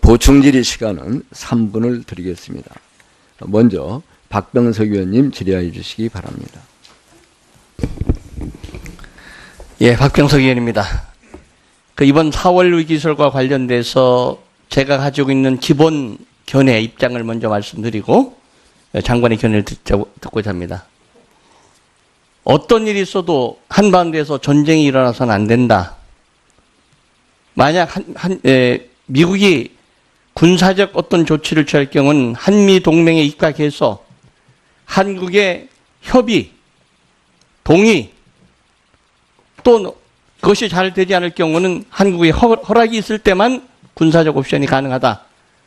보충 질의 시간은 3분을 드리겠습니다. 먼저 박병석 의원님 질의해 주시기 바랍니다. 예, 박병석 의원입니다. 이번 4월 위기설과 관련돼서 제가 가지고 있는 기본 견해 입장을 먼저 말씀드리고 장관의 견해를 듣고자 합니다. 어떤 일이 있어도 한반도에서 전쟁이 일어나서는 안 된다. 만약 미국이 군사적 어떤 조치를 취할 경우는 한미 동맹에 입각해서 한국의 협의, 동의, 또 그것이 잘 되지 않을 경우는 한국의 허락이 있을 때만 군사적 옵션이 가능하다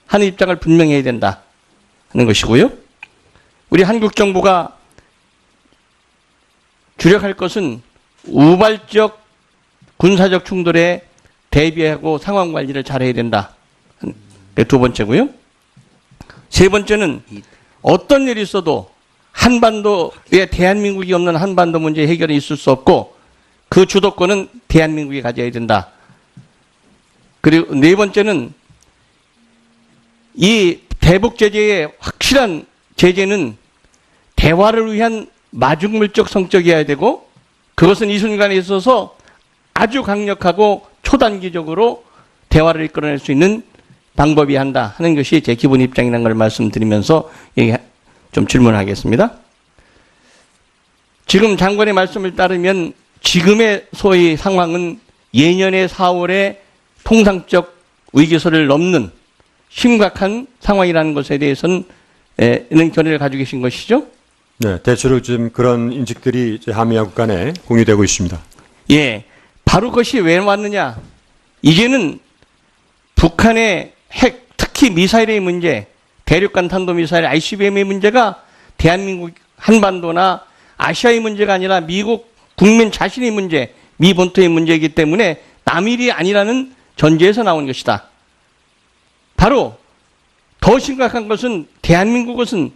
하는 입장을 분명히 해야 된다 하는 것이고요. 우리 한국 정부가 주력할 것은 우발적 군사적 충돌에 대비하고 상황 관리를 잘해야 된다. 두 번째고요. 세 번째는 어떤 일이 있어도 한반도에 대한민국이 없는 한반도 문제 해결이 있을 수 없고 그 주도권은 대한민국이 가져야 된다. 그리고 네 번째는 이 대북 제재의 확실한 제재는 대화를 위한 마중물적 성격이어야 되고 그것은 이 순간에 있어서 아주 강력하고 초단기적으로 대화를 이끌어낼 수 있는 방법이 한다 하는 것이 제 기본 입장이라는 걸 말씀드리면서 좀 질문하겠습니다. 지금 장관의 말씀을 따르면 지금의 소위 상황은 예년의 4월에 통상적 위기설을 넘는 심각한 상황이라는 것에 대해서는 견해를 가지고 계신 것이죠? 네, 대체로 지금 그런 인식들이 이제 한미야국 간에 공유되고 있습니다. 예, 바로 그것이 왜 왔느냐? 이제는 북한의 핵, 특히 미사일의 문제, 대륙간 탄도미사일 ICBM의 문제가 대한민국 한반도나 아시아의 문제가 아니라 미국 국민 자신의 문제, 미 본토의 문제이기 때문에 남일이 아니라는 전제에서 나온 것이다. 바로 더 심각한 것은 대한민국은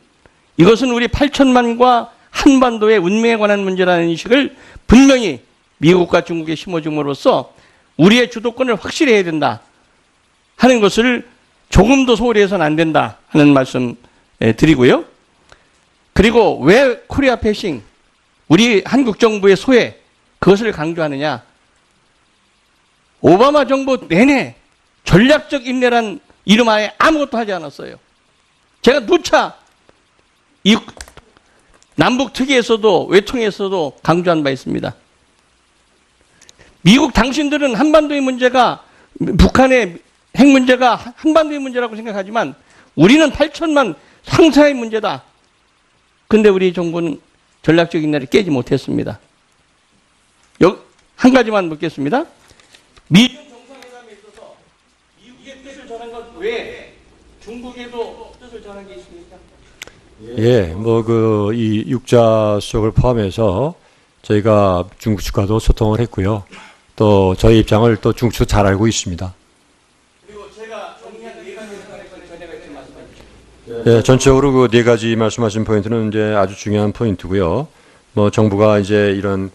이것은 우리 8천만과 한반도의 운명에 관한 문제라는 인식을 분명히 미국과 중국에 심어줌으로써 우리의 주도권을 확실히 해야 된다 하는 것을 조금도 소홀히 해서는 안 된다 하는 말씀 드리고요. 그리고 왜 코리아 패싱, 우리 한국 정부의 소외, 그것을 강조하느냐. 오바마 정부 내내 전략적 인내란 이름 하에 아무것도 하지 않았어요. 제가 누차 이 남북 특위에서도 외통에서도 강조한 바 있습니다. 미국 당신들은 한반도의 문제가 북한의 핵 문제가 한반도의 문제라고 생각하지만 우리는 8천만 상사의 문제다. 근데 우리 정부는 전략적 인내를 깨지 못했습니다. 한 가지만 묻겠습니다. 미중 정상회담에 있어서 미국의 뜻을 전한 것 외에 중국에도 뜻을 전한 게 있습니까? 예, 이 육자 수석을 포함해서 저희가 중국 측과도 소통을 했고요. 또 저희 입장을 또 중국 측 잘 알고 있습니다. 그리고 제가 정리한 네 가지 전제가 있으면 말씀해 주십시오. 예, 전체적으로 그 네 가지 말씀하신 포인트는 이제 아주 중요한 포인트고요. 정부가 이제 이런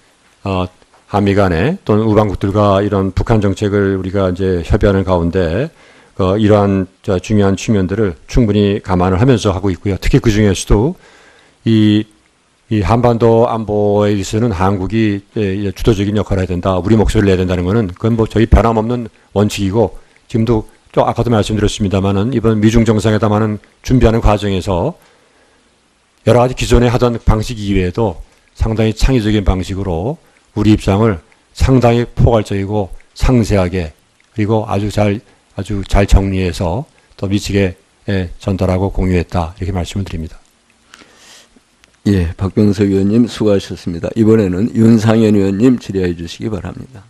한미 간에 또는 우방국들과 이런 북한 정책을 우리가 이제 협의하는 가운데 이러한 중요한 측면들을 충분히 감안을 하면서 하고 있고요. 특히 그 중에서도 이 한반도 안보에 있어서는 한국이 주도적인 역할을 해야 된다. 우리 목소리를 내야 된다는 것은 그건 저희 변함없는 원칙이고 지금도 또 아까도 말씀드렸습니다만은 이번 미중 정상회담하는 준비하는 과정에서 여러 가지 기존에 하던 방식 이외에도 상당히 창의적인 방식으로 우리 입장을 상당히 포괄적이고 상세하게 그리고 아주 잘 정리해서 또 미치게 전달하고 공유했다 이렇게 말씀을 드립니다. 예, 박병석 의원님 수고하셨습니다. 이번에는 윤상현 의원님 질의해 주시기 바랍니다.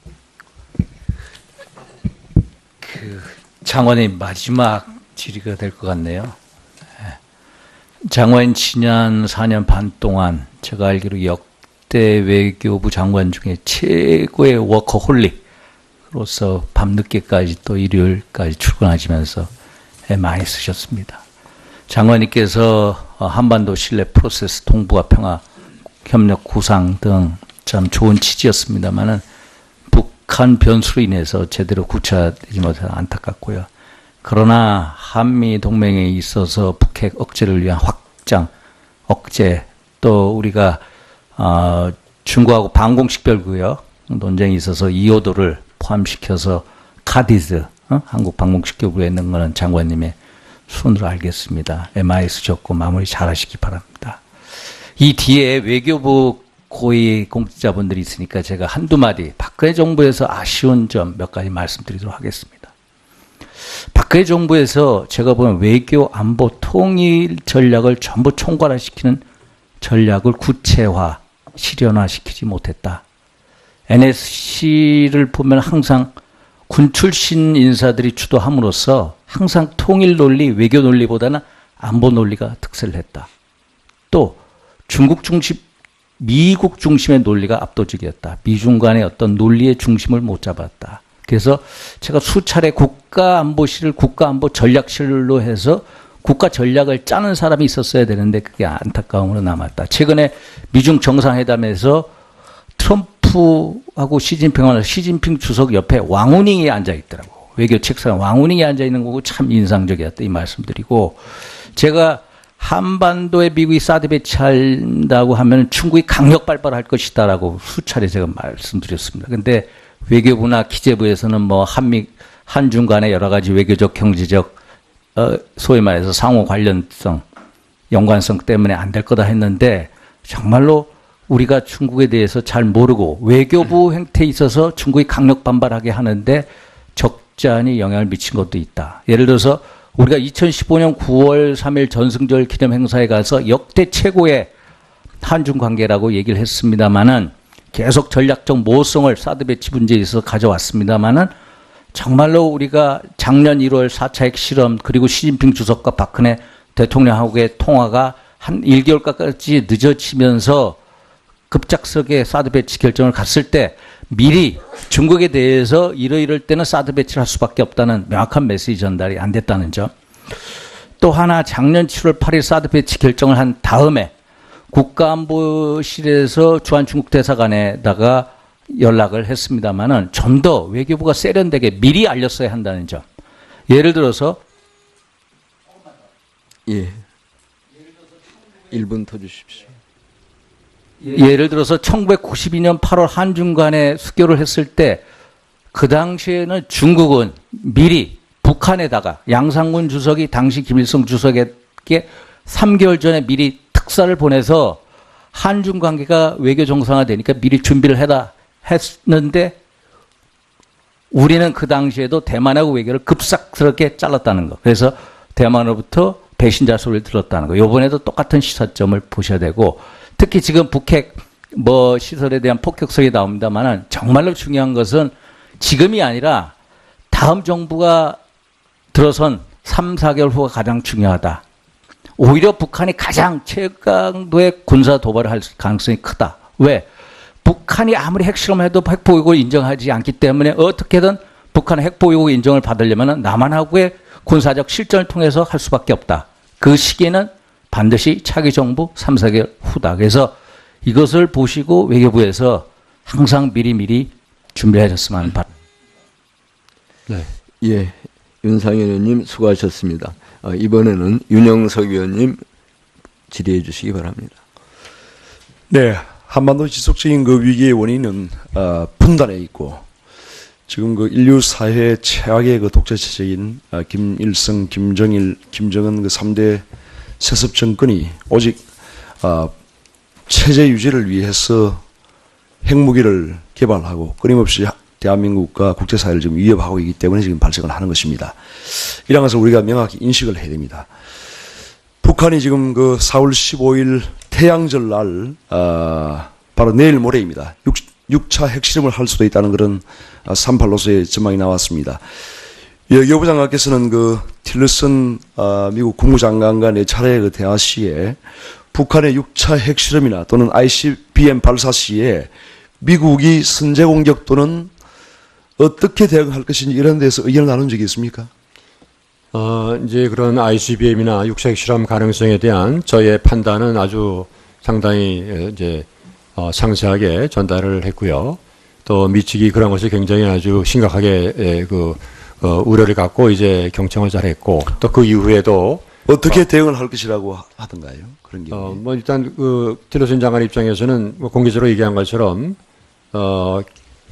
장관의 마지막 질의가 될 것 같네요. 장관 지난 4년 반 동안 제가 알기로 역대 외교부 장관 중에 최고의 워커홀릭으로서 밤늦게까지 또 일요일까지 출근하시면서 많이 쓰셨습니다. 장관님께서 한반도 신뢰 프로세스 통부와 평화 협력 구상 등 참 좋은 취지였습니다만은 북한 변수로 인해서 제대로 구체화되지 못해서 안타깝고요. 그러나 한미 동맹에 있어서 북핵 억제를 위한 확장, 억제, 또 우리가 중국하고 방공식별구역 논쟁이 있어서 2호도를 포함시켜서 카디즈, 한국 방공식별구에 있는 거는 장관님의 손으로 알겠습니다. MIS 적고 마무리 잘 하시기 바랍니다. 이 뒤에 외교부 고위 공직자분들이 있으니까 제가 한두 마디 박근혜 정부에서 아쉬운 점 몇 가지 말씀드리도록 하겠습니다. 박근혜 정부에서 제가 보면 외교 안보 통일 전략을 전부 총괄화시키는 전략을 구체화, 실현화시키지 못했다. NSC를 보면 항상 군 출신 인사들이 주도함으로써 항상 통일 논리, 외교 논리보다는 안보 논리가 특세를 했다. 또 중국 중심, 미국 중심의 논리가 압도적이었다. 미중 간의 어떤 논리의 중심을 못 잡았다. 그래서 제가 수차례 국가안보실을 국가안보 전략실로 해서 국가 전략을 짜는 사람이 있었어야 되는데 그게 안타까움으로 남았다. 최근에 미중 정상회담에서 트럼프하고 시진핑 주석 옆에 왕우닝이 앉아있더라고. 외교 책상에 왕우닝이 앉아있는 거고 참 인상적이었다. 이 말씀드리고, 제가 한반도에 미국이 사드 배치한다고 하면 중국이 강력 발발할 것이다라고 수차례 제가 말씀드렸습니다. 근데 외교부나 기재부에서는 뭐 한중 간의 여러 가지 외교적, 경제적, 소위 말해서 상호 관련성, 연관성 때문에 안 될 거다 했는데 정말로 우리가 중국에 대해서 잘 모르고 외교부 행태에 있어서 중국이 강력 반발하게 하는데 적잖이 영향을 미친 것도 있다. 예를 들어서 우리가 2015년 9월 3일 전승절 기념 행사에 가서 역대 최고의 한중 관계라고 얘기를 했습니다마는 계속 전략적 모성을 사드 배치 문제에 있어서 가져왔습니다마는 정말로 우리가 작년 1월 4차 핵실험 그리고 시진핑 주석과 박근혜 대통령하고의 통화가 한 1개월까지 늦어지면서 급작스럽게 사드 배치 결정을 갔을 때 미리 중국에 대해서 이럴 때는 사드 배치를 할 수밖에 없다는 명확한 메시지 전달이 안 됐다는 점. 또 하나 작년 7월 8일 사드 배치 결정을 한 다음에 국가안보실에서 주한 중국 대사관에다가 연락을 했습니다마는 좀 더 외교부가 세련되게 미리 알렸어야 한다는 점. 예를 들어서 1분 더 주십시오. 예를 들어서 1992년 8월 한중 간에 수교를 했을 때 그 당시에는 중국은 미리 북한에다가 양상군 주석이 당시 김일성 주석에게 3개월 전에 미리 특사를 보내서 한중 관계가 외교 정상화되니까 미리 준비를 해라 했는데 우리는 그 당시에도 대만하고 외교를 급삭스럽게 잘랐다는 거. 그래서 대만으로부터 배신자 소리를 들었다는 거. 이번에도 똑같은 시사점을 보셔야 되고, 특히 지금 북핵 시설에 대한 폭격성이 나옵니다만은 정말로 중요한 것은 지금이 아니라 다음 정부가 들어선 3, 4개월 후가 가장 중요하다. 오히려 북한이 가장 최강도의 군사 도발을 할 가능성이 크다. 왜? 북한이 아무리 핵실험해도 핵보유국을 인정하지 않기 때문에 어떻게든 북한의 핵보유국 인정을 받으려면 남한하고의 군사적 실전을 통해서 할 수밖에 없다. 그 시기는 반드시 차기 정부 3, 4개월 후다. 그래서 이것을 보시고 외교부에서 항상 미리미리 준비하셨으면 하는 바람. 네. 예, 윤상현 의원님 수고하셨습니다. 이번에는 윤영석 의원님 질의해 주시기 바랍니다. 네, 한반도 지속적인 그 위기의 원인은 분단에 있고, 지금 그 인류 사회 최악의 그 독재 체제인 김일성, 김정일, 김정은 그 3대 세습 정권이 오직 체제 유지를 위해서 핵무기를 개발하고 끊임없이 대한민국과 국제사회를 지금 위협하고 있기 때문에 지금 발생을 하는 것입니다. 이런 것을 우리가 명확히 인식을 해야 됩니다. 북한이 지금 그 4월 15일 태양절 날 바로 내일 모레입니다. 6차 핵실험을 할 수도 있다는 그런 38로서의 전망이 나왔습니다. 여부 장관께서는 그 틸러슨 미국 국무장관과 4차례 그 대화 시에 북한의 6차 핵실험이나 또는 ICBM 발사 시에 미국이 선제 공격 또는 어떻게 대응할 것인지 이런 데서 의견을 나눈 적이 있습니까? 이제 그런 ICBM이나 육색 실험 가능성에 대한 저의 판단은 아주 상당히 이제 상세하게 전달을 했고요. 또 미측이 그런 것이 굉장히 아주 심각하게 우려를 갖고 이제 경청을 잘했고 또 그 이후에도 어떻게 대응을 할 것이라고 하던가요? 그런 경우에. 뭐 일단 틸러슨 장관 입장에서는 뭐 공개적으로 얘기한 것처럼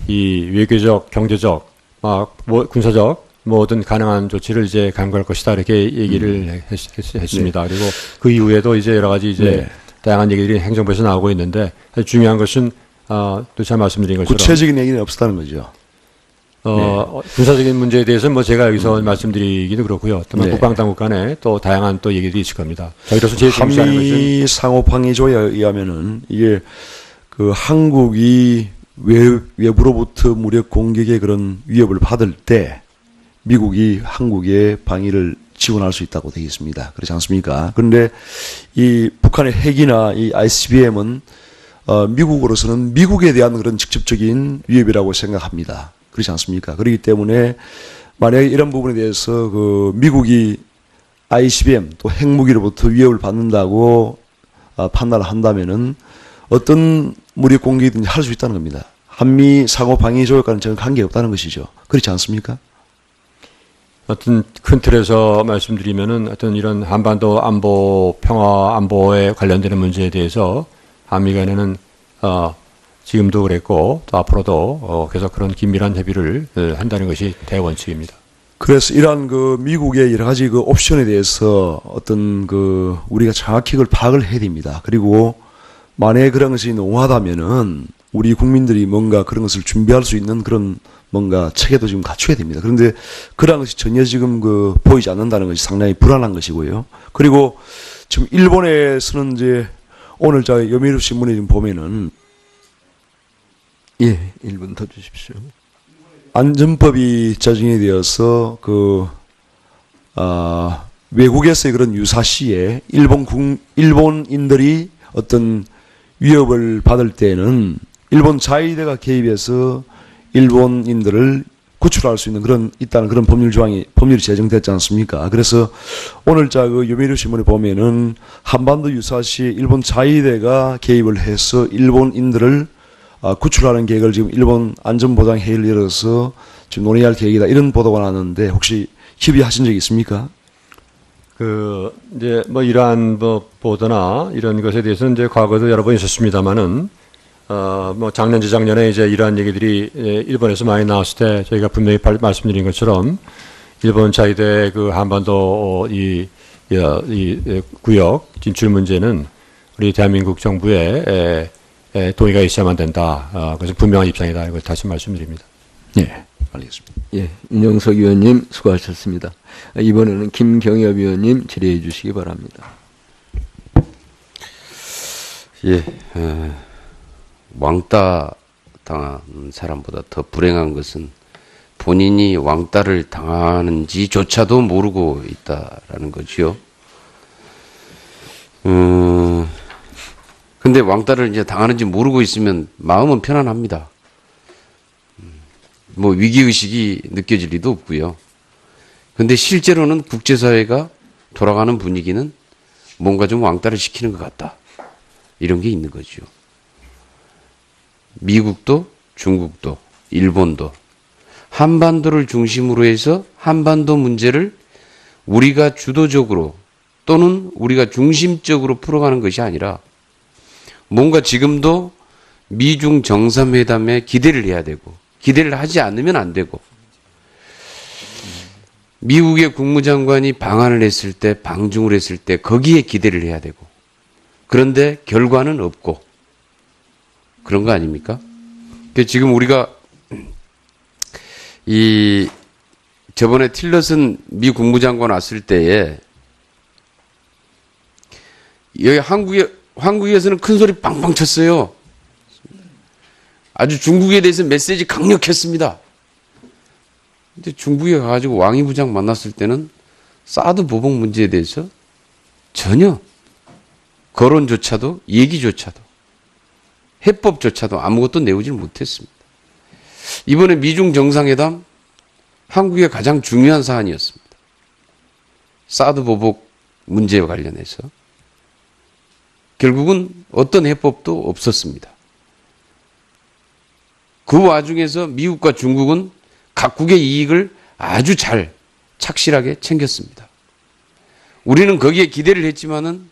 이 외교적, 경제적, 뭐 군사적 모든 가능한 조치를 이제 강구할 것이다 이렇게 얘기를 했습니다. 그리고 그 이후에도 이제 여러 가지 이제 다양한 얘기들이 행정부에서 나오고 있는데 중요한 것은 또 잘 말씀드린 것처럼 구체적인 얘기는 없었다는 거죠. 군사적인 문제에 대해서는 뭐 제가 여기서 말씀드리기도 그렇고요. 또 국방당국 간에 또 다양한 또 얘기들이 있을 겁니다. 저희로서 제일 중요한 것은 한미 상호방위조에 의하면은 이게 그 한국이 외부로부터 무력 공격의 그런 위협을 받을 때 미국이 한국의 방위를 지원할 수 있다고 되어 있습니다. 그렇지 않습니까? 그런데 이 북한의 핵이나 이 ICBM은 미국으로서는 미국에 대한 그런 직접적인 위협이라고 생각합니다. 그렇지 않습니까? 그렇기 때문에 만약에 이런 부분에 대해서 그 미국이 ICBM 또 핵무기로부터 위협을 받는다고 판단을 한다면은 어떤 무력 공격이든지 할 수 있다는 겁니다. 한미 상호 방위 조약과는 전혀 관계없다는 것이죠. 그렇지 않습니까? 어떤 큰 틀에서 말씀드리면은 어떤 이런 한반도 안보, 평화 안보에 관련되는 문제에 대해서 한미 간에는 지금도 그랬고 또 앞으로도 계속 그런 긴밀한 협의를 한다는 것이 대원칙입니다. 그래서 이러한 그 미국의 여러 가지 그 옵션에 대해서 어떤 그 우리가 정확히 그걸 파악을 해야 됩니다. 그리고 만약에 그런 것이 농후하다면은 우리 국민들이 뭔가 그런 것을 준비할 수 있는 그런 뭔가 체계도 지금 갖춰야 됩니다. 그런데 그런 것이 전혀 지금 그 보이지 않는다는 것이 상당히 불안한 것이고요. 그리고 지금 일본에서는 이제 오늘 저 요미우리 신문에 지금 보면은 1분 더 주십시오. 안전법이 제정이 되어서 외국에서의 그런 유사시에 일본인들이 어떤 위협을 받을 때는 일본 자위대가 개입해서 일본인들을 구출할 수 있는 있다는 그런 법률이 제정됐지 않습니까? 그래서 오늘 그 요미우리 신문에 보면은 한반도 유사시에 일본 자위대가 개입을 해서 일본인들을 구출하는 계획을 지금 일본 안전보장 회의를 열어서 지금 논의할 계획이다. 이런 보도가 나왔는데 혹시 협의하신 적이 있습니까? 이제 뭐 이러한 보도나 이런 것에 대해서는 이제 과거에도 여러 번 있었습니다만은 뭐 작년 재작년에 이제 이러한 얘기들이 일본에서 많이 나왔을 때 저희가 분명히 말씀드린 것처럼 일본 자위대 그 한반도 이 구역 진출 문제는 우리 대한민국 정부의 동의가 있어야만 된다. 그래서 분명한 입장이다. 이걸 다시 말씀드립니다. 네, 알겠습니다. 윤영석 의원님 수고하셨습니다. 이번에는 김경엽 의원님 질의해 주시기 바랍니다. 왕따 당한 사람보다 더 불행한 것은 본인이 왕따를 당하는지조차도 모르고 있다라는 거지요. 근데 왕따를 이제 당하는지 모르고 있으면 마음은 편안합니다. 뭐 위기의식이 느껴질 리도 없고요. 근데 실제로는 국제사회가 돌아가는 분위기는 뭔가 좀 왕따를 시키는 것 같다. 이런 게 있는 거죠. 미국도 중국도 일본도 한반도를 중심으로 해서 한반도 문제를 우리가 주도적으로 또는 우리가 중심적으로 풀어가는 것이 아니라 뭔가 지금도 미중 정상회담에 기대를 해야 되고 기대를 하지 않으면 안 되고 미국의 국무장관이 방한을 했을 때 방중을 했을 때 거기에 기대를 해야 되고 그런데 결과는 없고 그런 거 아닙니까? 지금 우리가 저번에 틸러슨 미 국무장관 왔을 때에 여기 한국에서는 큰 소리 빵빵 쳤어요. 아주 중국에 대해서 메시지 강력했습니다. 근데 중국에 가가지고 왕이 부장 만났을 때는 사드 보복 문제에 대해서 전혀 거론조차도 얘기조차도 해법조차도 아무것도 내오질 못했습니다. 이번에 미중 정상회담 한국의 가장 중요한 사안이었습니다. 사드 보복 문제와 관련해서 결국은 어떤 해법도 없었습니다. 그 와중에서 미국과 중국은 각국의 이익을 아주 잘 착실하게 챙겼습니다. 우리는 거기에 기대를 했지만은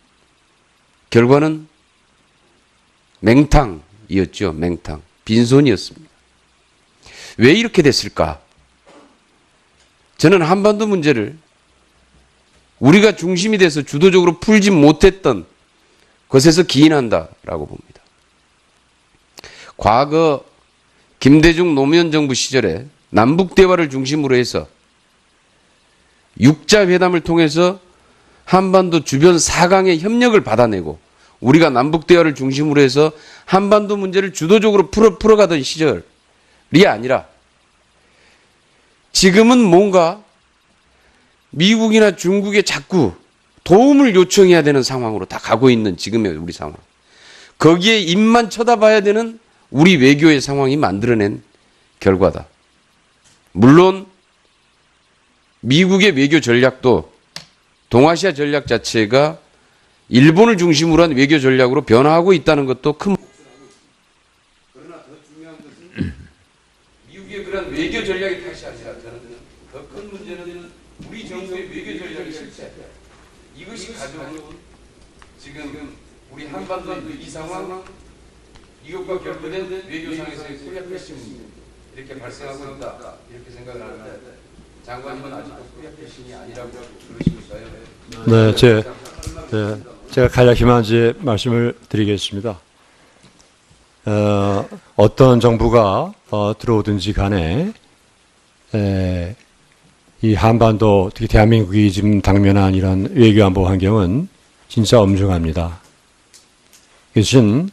결과는 맹탕이었죠. 맹탕. 빈손이었습니다. 왜 이렇게 됐을까? 저는 한반도 문제를 우리가 중심이 돼서 주도적으로 풀지 못했던 것에서 기인한다라고 봅니다. 과거 김대중 노무현 정부 시절에 남북 대화를 중심으로 해서 육자 회담을 통해서 한반도 주변 4강의 협력을 받아내고 우리가 남북 대화를 중심으로 해서 한반도 문제를 주도적으로 풀어가던 시절이 아니라 지금은 뭔가 미국이나 중국에 자꾸 도움을 요청해야 되는 상황으로 다 가고 있는 지금의 우리 상황. 거기에 입만 쳐다봐야 되는 우리 외교의 상황이 만들어낸 결과다. 물론 미국의 외교 전략도 동아시아 전략 자체가 일본을 중심으로 한 외교 전략으로 변화하고 있다는 것도 큰 그러나 더 중요한 것은 미국의 그런 외교 전략의 탓이 아니라 저는 더 큰 문제는 우리 정부의 외교 전략의 실패. 이것이 가져온 지금 우리 한반도 이 상황 이것과 결부된 외교상에서의 코리아 패싱 이렇게 발생하고 있다 이렇게 생각을 하는데 장관님은 아직도 코리아 패싱이 아니라고 그러십니까요? 네, 제가 간략히만 이제 말씀을 드리겠습니다. 어떤 정부가 들어오든지 간에 이 한반도, 특히 대한민국이 지금 당면한 이런 외교안보 환경은 진짜 엄중합니다. 이것은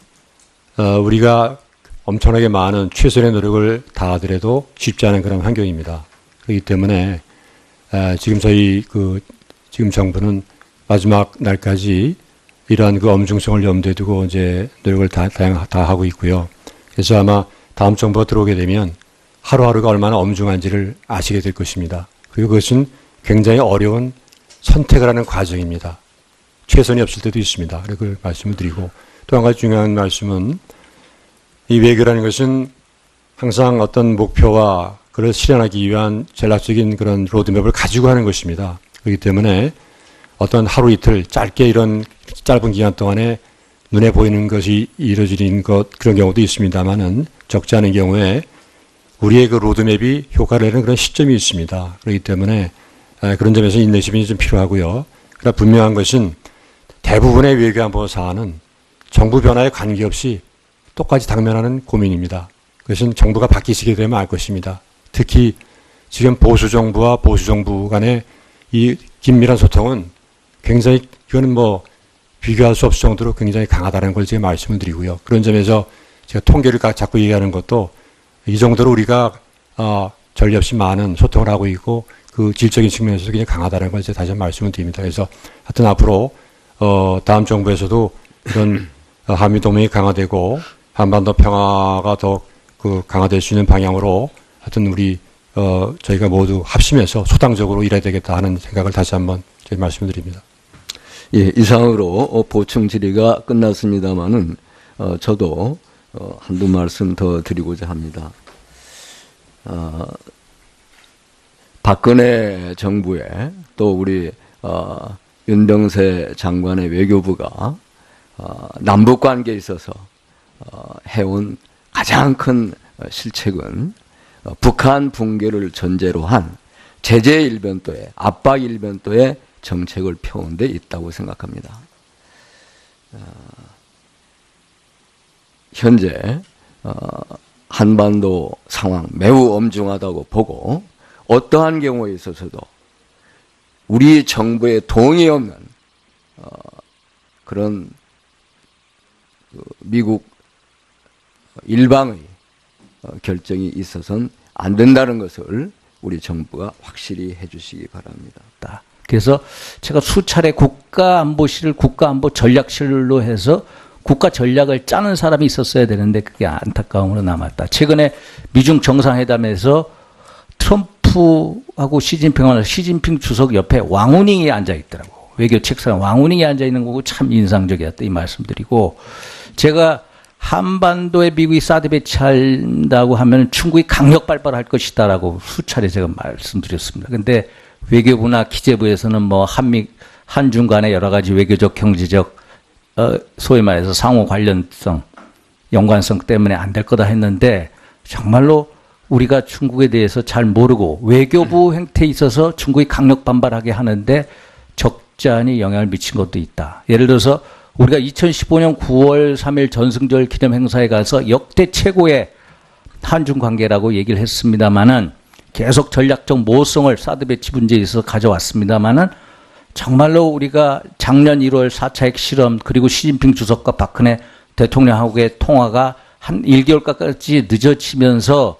우리가 엄청나게 많은 최선의 노력을 다하더라도 쉽지 않은 그런 환경입니다. 그렇기 때문에 지금 지금 정부는 마지막 날까지 이러한 그 엄중성을 염두에 두고 이제 노력을 다 하고 있고요. 그래서 아마 다음 정부가 들어오게 되면 하루하루가 얼마나 엄중한지를 아시게 될 것입니다. 그리고 그것은 굉장히 어려운 선택을 하는 과정입니다. 최선이 없을 때도 있습니다. 그걸 말씀을 드리고 또 한 가지 중요한 말씀은 이 외교라는 것은 항상 어떤 목표와 그걸 실현하기 위한 전략적인 그런 로드맵을 가지고 하는 것입니다. 그렇기 때문에 어떤 하루 이틀 짧게 이런 짧은 기간 동안에 눈에 보이는 것이 이루어지는 그런 경우도 있습니다만은 적지 않은 경우에 우리의 그 로드맵이 효과를 내는 그런 시점이 있습니다. 그렇기 때문에 그런 점에서 인내심이 좀 필요하고요. 그러나 분명한 것은 대부분의 외교안보 사안은 정부 변화에 관계없이 똑같이 당면하는 고민입니다. 그것은 정부가 바뀌시게 되면 알 것입니다. 특히 지금 보수 정부와 보수 정부 간의 이 긴밀한 소통은 굉장히 이거는 뭐 비교할 수 없을 정도로 굉장히 강하다는 걸 제가 말씀을 드리고요. 그런 점에서 제가 통계를 자꾸 얘기하는 것도 이 정도로 우리가 전례 없이 많은 소통을 하고 있고 그 질적인 측면에서 굉장히 강하다는 걸 제가 다시 한번 말씀을 드립니다. 그래서 하여튼 앞으로 다음 정부에서도 이런 한미 동맹이 강화되고 한반도 평화가 더 그 강화될 수 있는 방향으로 하여튼 우리 저희가 모두 합심해서 소당적으로 일해야 되겠다 하는 생각을 다시 한번 제가 말씀을 드립니다. 예, 이상으로 보충 질의가 끝났습니다마는 저도 한두 말씀 더 드리고자 합니다. 박근혜 정부에 또 우리 윤병세 장관의 외교부가 남북 관계에 있어서 해온 가장 큰 실책은 북한 붕괴를 전제로 한 제재 일변도의 압박 일변도의 정책을 펴온 데 있다고 생각합니다. 현재 한반도 상황 매우 엄중하다고 보고 어떠한 경우에 있어서도 우리 정부의 동의 없는 그런 미국 일방의 결정이 있어서는 안 된다는 것을 우리 정부가 확실히 해주시기 바랍니다. 그래서 제가 수차례 국가안보실을 국가안보 전략실로 해서 국가 전략을 짜는 사람이 있었어야 되는데 그게 안타까움으로 남았다. 최근에 미중 정상회담에서 트럼프하고 시진핑 주석 옆에 왕우닝이 앉아 있더라고. 외교 책상 왕우닝이 앉아 있는 거고 참 인상적이었다 이 말씀드리고 제가 한반도에 미국이 사드 배치한다고 하면 중국이 강력 발발할 것이다라고 수차례 제가 말씀드렸습니다. 근데 외교부나 기재부에서는 뭐 한중 간의 여러 가지 외교적, 경제적, 소위 말해서 상호 관련성, 연관성 때문에 안 될 거다 했는데 정말로 우리가 중국에 대해서 잘 모르고 외교부 행태에 있어서 중국이 강력 반발하게 하는데 적잖이 영향을 미친 것도 있다. 예를 들어서 우리가 2015년 9월 3일 전승절 기념 행사에 가서 역대 최고의 한중 관계라고 얘기를 했습니다마는 계속 전략적 모호성을 사드 배치 문제에 있어서 가져왔습니다마는 정말로 우리가 작년 1월 4차 핵실험 그리고 시진핑 주석과 박근혜 대통령하고의 통화가 한 1개월까지 늦어지면서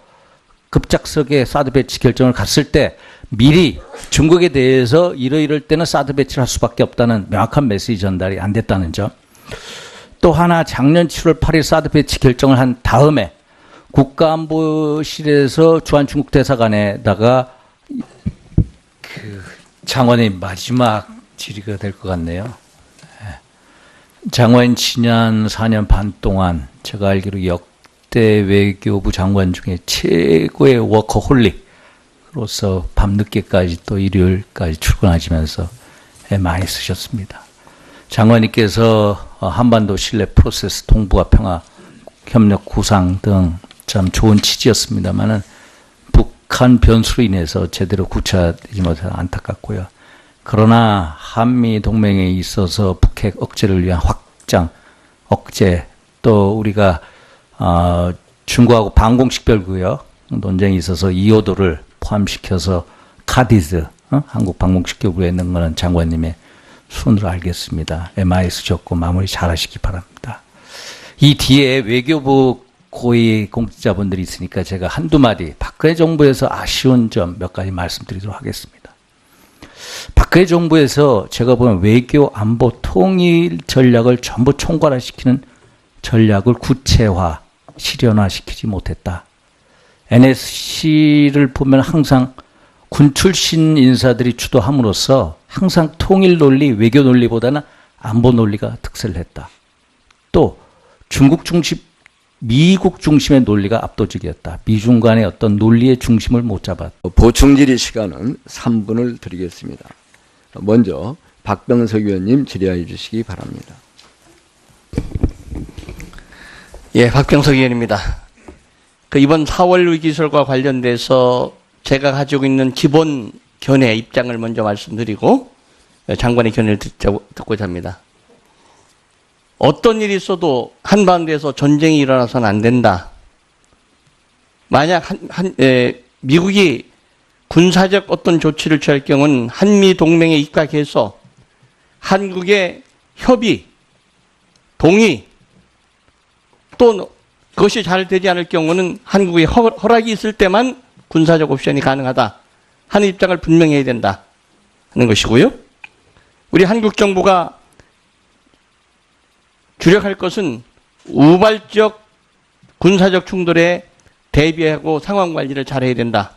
급작스럽게 사드 배치 결정을 갔을 때 미리 중국에 대해서 이럴 때는 사드 배치를 할 수밖에 없다는 명확한 메시지 전달이 안 됐다는 점. 또 하나 작년 7월 8일 사드 배치 결정을 한 다음에 국가안보실에서 주한 중국 대사관에다가 장관의 마지막 질의가 될 것 같네요. 장관 지난 4년 반 동안 제가 알기로 역대 외교부 장관 중에 최고의 워커홀릭으로서 밤늦게까지 또 일요일까지 출근하시면서 많이 쓰셨습니다. 장관님께서 한반도 신뢰 프로세스 동북아 평화 협력 구상 등 참 좋은 취지였습니다만은 북한 변수로 인해서 제대로 구체화되지 못해서 안타깝고요. 그러나 한미 동맹에 있어서 북핵 억제를 위한 확장, 억제, 또 우리가 중국하고 방공식별구역 논쟁이 있어서 2호도를 포함시켜서 카디즈, 한국 방공식별구에 있는 것은 장관님의 손으로 알겠습니다. MIS 적고 마무리 잘하시기 바랍니다. 이 뒤에 외교부 고위 공직자분들이 있으니까 제가 한두 마디 박근혜 정부에서 아쉬운 점 몇 가지 말씀드리도록 하겠습니다. 박근혜 정부에서 제가 보면 외교 안보 통일 전략을 전부 총괄화시키는 전략을 구체화, 실현화시키지 못했다. NSC를 보면 항상 군 출신 인사들이 주도함으로써 항상 통일 논리, 외교 논리보다는 안보 논리가 특세를 했다. 또 중국 중심, 미국 중심의 논리가 압도적이었다. 미중 간의 어떤 논리의 중심을 못 잡았다. 보충 질의 시간은 3분을 드리겠습니다. 먼저 박병석 의원님 질의해 주시기 바랍니다. 예, 박병석 의원입니다. 이번 4월 위기설과 관련돼서 제가 가지고 있는 기본 견해 입장을 먼저 말씀드리고 장관의 견해를 듣고자 합니다. 어떤 일이 있어도 한반도에서 전쟁이 일어나서는 안 된다. 만약 미국이 군사적 어떤 조치를 취할 경우는 한미 동맹에 입각해서 한국의 협의, 동의, 또 그것이 잘 되지 않을 경우는 한국의 허락이 있을 때만 군사적 옵션이 가능하다 하는 입장을 분명히 해야 된다 하는 것이고요. 우리 한국 정부가 주력할 것은 우발적 군사적 충돌에 대비하고 상황 관리를 잘해야 된다.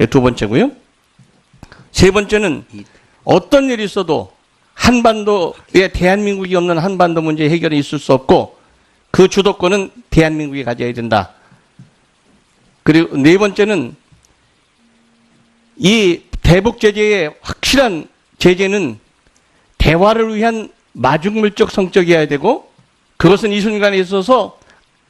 두 번째고요. 세 번째는 어떤 일이 있어도 한반도에 대한민국이 없는 한반도 문제 해결이 있을 수 없고 그 주도권은 대한민국이 가져야 된다. 그리고 네 번째는 이 대북 제재의 확실한 제재는 대화를 위한 마중물적 성격이어야 되고 그것은 이 순간에 있어서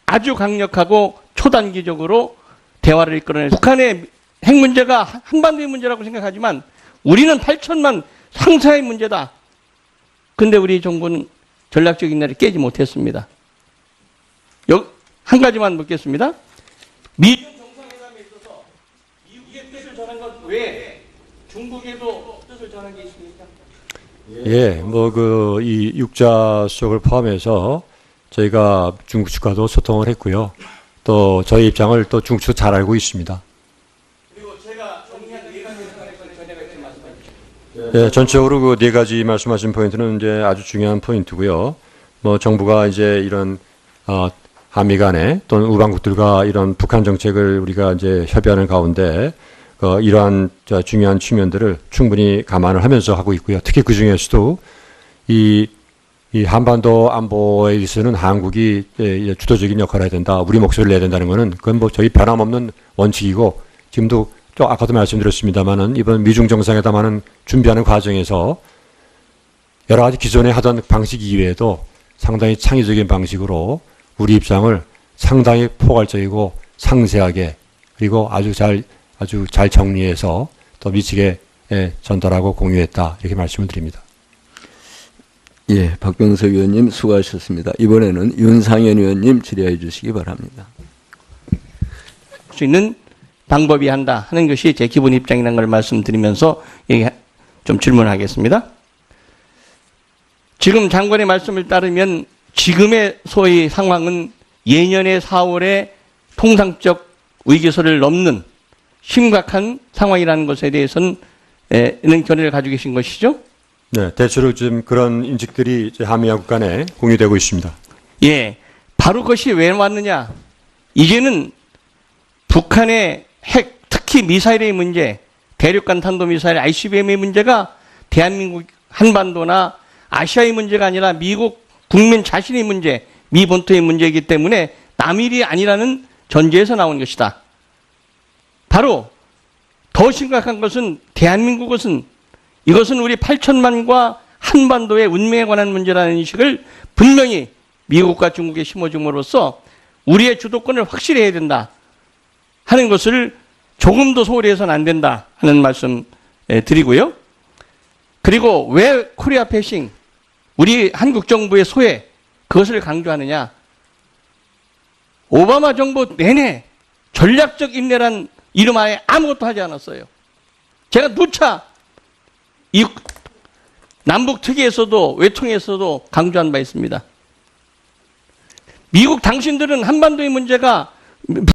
아주 강력하고 초단기적으로 대화를 이끌어내서 북한의 핵 문제가 한반도의 문제라고 생각하지만 우리는 8천만 상사의 문제다. 근데 우리 정부는 전략적인 날을 깨지 못했습니다. 한 가지만 묻겠습니다. 미중 정상회담에 있어서 미국의 뜻을 전한 것 외에 중국에도 뜻을 전한 게 있습니까? 예, 이 육자 수역을 포함해서 저희가 중국 측과도 소통을 했고요. 또 저희 입장을 또 중국 측 잘 알고 있습니다. 그리고 제가 정리한 네 가지 전제가 있으면 말씀해 주십시오. 예, 전체적으로 그 네 가지 말씀하신 포인트는 이제 아주 중요한 포인트고요. 정부가 이제 이런 한미 간에 또는 우방국들과 이런 북한 정책을 우리가 이제 협의하는 가운데 이러한 중요한 측면들을 충분히 감안을 하면서 하고 있고요. 특히 그 중에서도 이 이 한반도 안보에 있어서는 한국이 주도적인 역할을 해야 된다. 우리 목소리를 내야 된다는 것은 그건 뭐 저희 변함없는 원칙이고 지금도 또 아까도 말씀드렸습니다만은 이번 미중 정상회담하는 준비하는 과정에서 여러 가지 기존에 하던 방식 이외에도 상당히 창의적인 방식으로 우리 입장을 상당히 포괄적이고 상세하게 그리고 아주 잘 정리해서 또 미치게 전달하고 공유했다 이렇게 말씀을 드립니다. 예, 박병석 의원님 수고하셨습니다. 이번에는 윤상현 의원님 질의해 주시기 바랍니다. 수 있는 방법이 한다 하는 것이 제 기본 입장이라는 걸 말씀드리면서 좀 질문하겠습니다. 지금 장관의 말씀을 따르면 지금의 소위 상황은 예년의 4월에 통상적 위기설을 넘는 심각한 상황이라는 것에 대해서는 견해를 가지고 계신 것이죠? 네, 대체로 지금 그런 인식들이 이제 한미야국 간에 공유되고 있습니다. 예, 바로 그것이 왜 왔느냐? 이제는 북한의 핵, 특히 미사일의 문제, 대륙간 탄도미사일 ICBM의 문제가 대한민국 한반도나 아시아의 문제가 아니라 미국 국민 자신의 문제, 미 본토의 문제이기 때문에 남일이 아니라는 전제에서 나온 것이다. 바로 더 심각한 것은 대한민국은 이것은 우리 8천만과 한반도의 운명에 관한 문제라는 인식을 분명히 미국과 중국에 심어줌으로써 우리의 주도권을 확실히 해야 된다 하는 것을 조금도 소홀히 해서는 안 된다 하는 말씀 드리고요. 그리고 왜 코리아 패싱, 우리 한국 정부의 소외, 그것을 강조하느냐. 오바마 정부 내내 전략적 인내란 이름 하에 아무것도 하지 않았어요. 제가 누차 이 남북 특위에서도 외통에서도 강조한 바 있습니다. 미국 당신들은 한반도의 문제가